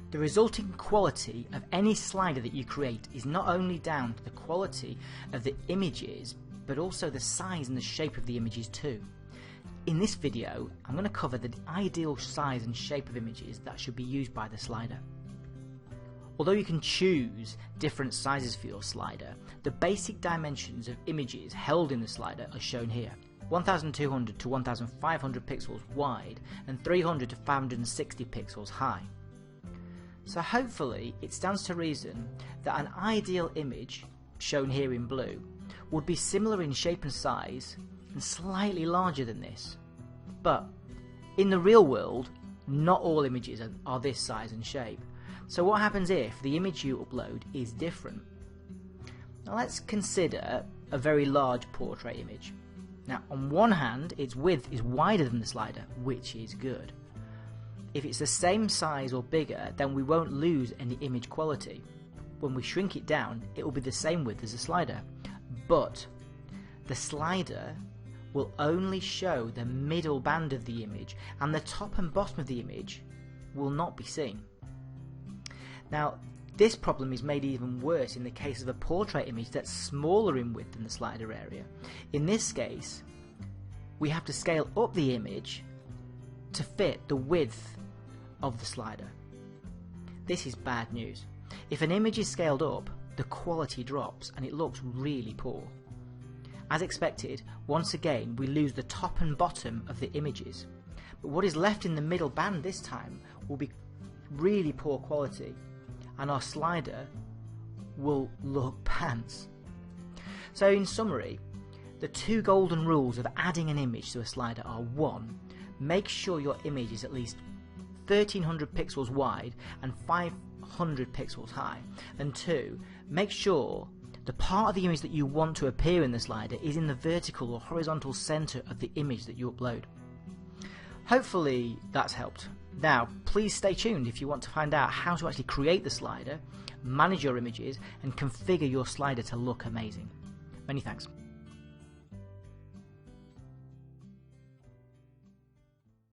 The resulting quality of any slider that you create is not only down to the quality of the images, but also the size and the shape of the images too. In this video, I'm going to cover the ideal size and shape of images that should be used by the slider. Although you can choose different sizes for your slider, the basic dimensions of images held in the slider are shown here. 1200 to 1500 pixels wide and 300 to 560 pixels high. So hopefully it stands to reason that an ideal image, shown here in blue, would be similar in shape and size and slightly larger than this. But in the real world, not all images are this size and shape. So what happens if the image you upload is different? Now let's consider a very large portrait image. Now on one hand, its width is wider than the slider, which is good. If it's the same size or bigger, then we won't lose any image quality. When we shrink it down, it will be the same width as the slider. But the slider will only show the middle band of the image, and the top and bottom of the image will not be seen. Now, this problem is made even worse in the case of a portrait image that's smaller in width than the slider area. In this case, we have to scale up the image to fit the width of the slider. This is bad news. If an image is scaled up, the quality drops and it looks really poor. As expected, once again we lose the top and bottom of the images, but what is left in the middle band this time will be really poor quality, and our slider will look pants. So in summary, the two golden rules of adding an image to a slider are: 1. Make sure your image is at least 1300 pixels wide and 500 pixels high, and 2. Make sure the part of the image that you want to appear in the slider is in the vertical or horizontal center of the image that you upload. Hopefully that's helped. Now please stay tuned if you want to find out how to actually create the slider, manage your images and configure your slider to look amazing. Many thanks.